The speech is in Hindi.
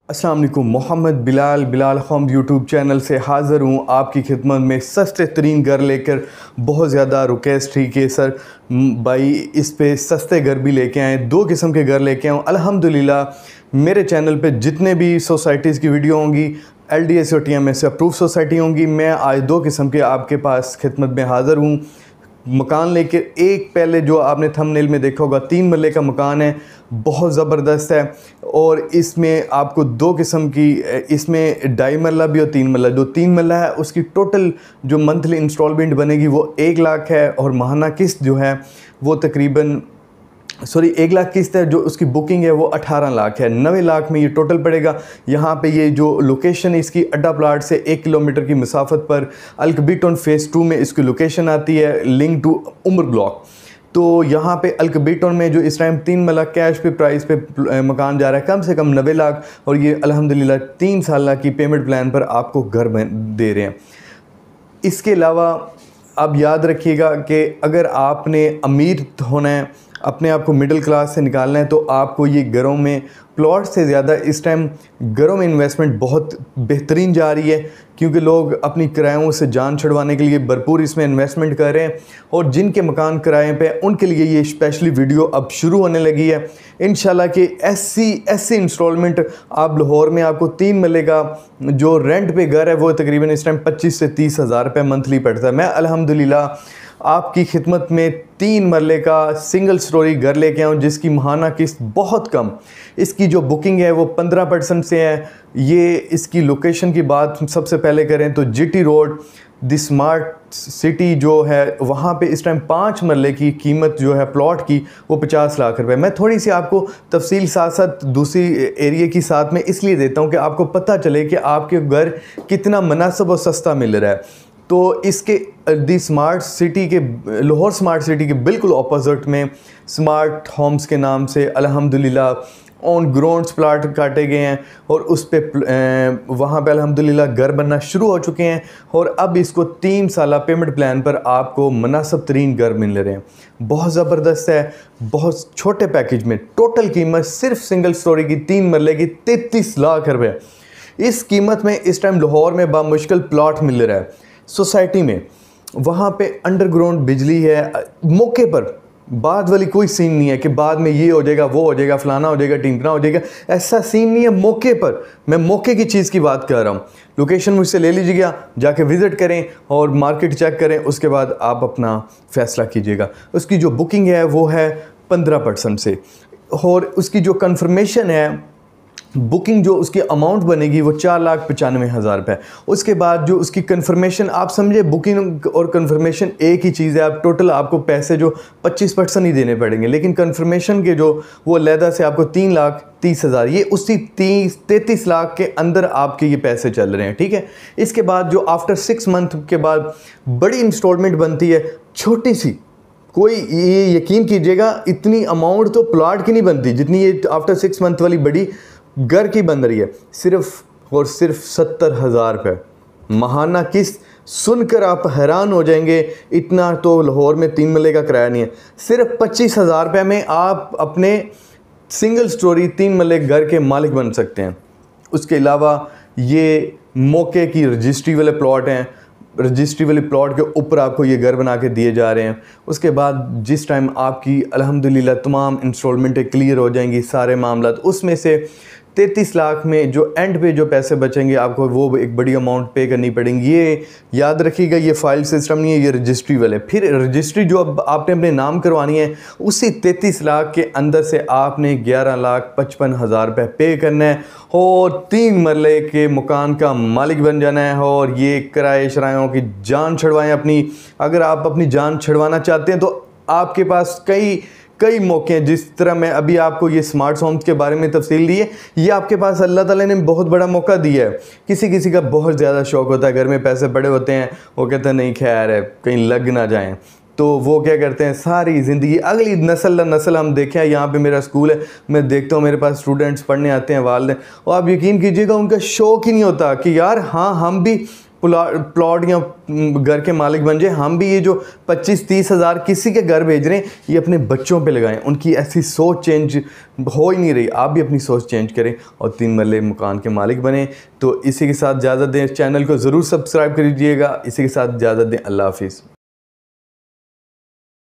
अस्सलाम वालेकुम। Mohammad Bilal home YouTube channel से हाज़िर हूँ आपकी खिदमत में सस्ते तरीन घर लेकर। बहुत ज़्यादा रिक्वेस्ट थी कि सर भाई इस पे सस्ते घर भी लेके आएँ, दो किस्म के घर लेके आऊँ। अल्हम्दुलिल्लाह मेरे चैनल पे जितने भी सोसाइटीज़ की वीडियो होंगी LDS और TMS से अप्रूव सोसाइटी होंगी, मैं आज दो किस्म के आपके पास खिदमत में हाज़िर हूँ मकान लेके। एक पहले जो आपने थंबनेल में देखा होगा 3 मरले का मकान है, बहुत ज़बरदस्त है और इसमें आपको दो किस्म की, इसमें 2.5 मरला भी और 3 मरला। जो 3 मरला है उसकी टोटल जो मंथली इंस्टॉलमेंट बनेगी वो 1 लाख है और माहाना किस्त जो है वो तकरीबन 1 लाख किस्त है। जो उसकी बुकिंग है वो 18 लाख है। 9 लाख में ये टोटल पड़ेगा। यहाँ पे ये जो लोकेशन है इसकी अड्डा प्लाट से 1 किलोमीटर की मसाफत पर अल्कबीटन फ़ेज़ 2 में इसकी लोकेशन आती है, लिंक टू उम्र ब्लॉक। तो यहाँ पे अल्कबीटन में जो इस टाइम 3 मरला कैश पे प्राइस पे मकान जा रहा है कम से कम 90 लाख और ये अल्हम्दुलिल्लाह 3 साल की पेमेंट प्लान पर आपको घर दे रहे हैं। इसके अलावा अब याद रखिएगा कि अगर आपने अमीर होना है, अपने आप को मिडिल क्लास से निकालना है, तो आपको ये घरों में प्लॉट से ज़्यादा इस टाइम घरों में इन्वेस्टमेंट बहुत बेहतरीन जा रही है, क्योंकि लोग अपनी किरायों से जान छुड़वाने के लिए भरपूर इसमें इन्वेस्टमेंट कर रहे हैं। और जिनके मकान किराए पे उनके लिए ये स्पेशली वीडियो अब शुरू होने लगी है। इंशाल्लाह कि ऐसी इंस्टॉलमेंट आप लाहौर में आपको 3 मरले का जो रेंट पे घर है वो तकरीबन इस टाइम 25 से 30 हज़ार रुपये मंथली पड़ता है। मैं अल्हम्दुलिल्लाह आपकी खिदमत में 3 मरले का सिंगल स्टोरी घर लेके आऊँ जिसकी माहाना किस्त बहुत कम, इसकी जो बुकिंग है वो 15% से है। ये इसकी लोकेशन की बात सबसे पहले करें तो GT road the smart city जो है वहाँ पे इस टाइम 5 मरले की कीमत जो है प्लॉट की वो 50 लाख रुपए। मैं थोड़ी सी आपको तफसील साथ साथ दूसरी एरिया की साथ में इसलिए देता हूँ कि आपको पता चले कि आपके घर कितना मुनासिब और सस्ता मिल रहा है। तो इसके दी स्मार्ट सिटी के लाहौर स्मार्ट सिटी के बिल्कुल ऑपोजिट में स्मार्ट होम्स के नाम से अल्हम्दुलिल्लाह ऑन ग्राउंड्स प्लाट काटे गए हैं और उस पे वहाँ पे अल्हम्दुलिल्लाह घर बनना शुरू हो चुके हैं और अब इसको 3 साल पेमेंट प्लान पर आपको मुनासिब तरीन घर मिल रहे हैं। बहुत ज़बरदस्त है, बहुत छोटे पैकेज में टोटल कीमत सिर्फ सिंगल स्टोरी की 3 मरले की 33 लाख रुपये। इस कीमत में इस टाइम लाहौर में बामुश्किल प्लाट मिल रहा है सोसाइटी में। वहाँ पे अंडरग्राउंड बिजली है, मौके पर बाद वाली कोई सीन नहीं है कि बाद में ये हो जाएगा वो हो जाएगा फलाना हो जाएगा टिमकना हो जाएगा, ऐसा सीन नहीं है। मौके पर, मैं मौके की चीज़ की बात कर रहा हूँ। लोकेशन मुझसे ले लीजिएगा, जाके विज़िट करें और मार्केट चेक करें, उसके बाद आप अपना फ़ैसला कीजिएगा। उसकी जो बुकिंग है वो है 15% से और उसकी जो कन्फर्मेशन है बुकिंग जो उसकी अमाउंट बनेगी वो 4,95,000 रुपये। उसके बाद जो उसकी कन्फर्मेशन, आप समझे बुकिंग और कन्फर्मेशन एक ही चीज़ है। आप टोटल आपको पैसे जो 25% ही देने पड़ेंगे, लेकिन कन्फर्मेशन के जो वो लहदा से आपको 3,30,000, ये उसी 33 लाख के अंदर आपके ये पैसे चल रहे हैं। ठीक है। इसके बाद जो आफ्टर 6 मंथ के बाद बड़ी इंस्टॉलमेंट बनती है, छोटी सी, कोई ये यकीन कीजिएगा इतनी अमाउंट तो प्लाट की नहीं बनती जितनी ये आफ्टर 6 मंथ वाली बड़ी घर की बन रही है। सिर्फ और सिर्फ 70,000 रुपये माहाना किस्त। सुनकर आप हैरान हो जाएंगे, इतना तो लाहौर में 3 मरले का किराया नहीं है। सिर्फ 25,000 रुपये में आप अपने सिंगल स्टोरी 3 मरले घर के मालिक बन सकते हैं। उसके अलावा ये मौके की रजिस्ट्री वाले प्लॉट हैं, रजिस्ट्री वाले प्लॉट के ऊपर आपको ये घर बना के दिए जा रहे हैं। उसके बाद जिस टाइम आपकी अल्हम्दुलिल्लाह तमाम इंस्टॉलमेंटें क्लियर हो जाएंगी, सारे मामला, उसमें से 33 लाख में जो एंड पे जो पैसे बचेंगे आपको वो एक बड़ी अमाउंट पे करनी पड़ेंगी। ये याद रखिएगा, ये फाइल सिस्टम नहीं है, ये रजिस्ट्री वाले। फिर रजिस्ट्री जो अब आपने अपने नाम करवानी है उसी 33 लाख के अंदर से आपने 11,55,000 रुपये पे करना है और 3 मरले के मकान का मालिक बन जाना है। और ये किराए शरायों की जान छुड़वाएँ अपनी। अगर आप अपनी जान छुड़वाना चाहते हैं तो आपके पास कई मौके हैं। जिस तरह मैं अभी आपको ये स्मार्ट होम्स के बारे में तफसील दी है, ये आपके पास अल्लाह ताला ने बहुत बड़ा मौका दिया है। किसी का बहुत ज़्यादा शौक़ होता है, घर में पैसे पड़े होते हैं, वो कहते हैं नहीं खैर है कहीं लग ना जाएं, तो वो क्या करते हैं सारी ज़िंदगी अगली नस्ल हम देखें। यहाँ पे मेरा स्कूल है, मैं देखता हूँ मेरे पास स्टूडेंट्स पढ़ने आते हैं वालिदैन, और आप यकीन कीजिएगा उनका शौक़ ही नहीं होता कि यार हाँ हम भी प्लॉट या घर के मालिक बन जाए। हम भी ये जो 25-30 हज़ार किसी के घर भेज रहे हैं, ये अपने बच्चों पे लगाएं। उनकी ऐसी सोच चेंज हो ही नहीं रही। आप भी अपनी सोच चेंज करें और 3 मरले मकान के मालिक बने। तो इसी के साथ इजाज़त दें, चैनल को ज़रूर सब्सक्राइब करिएगा। इसी के साथ इजाज़त दें, अल्लाह हाफिज़।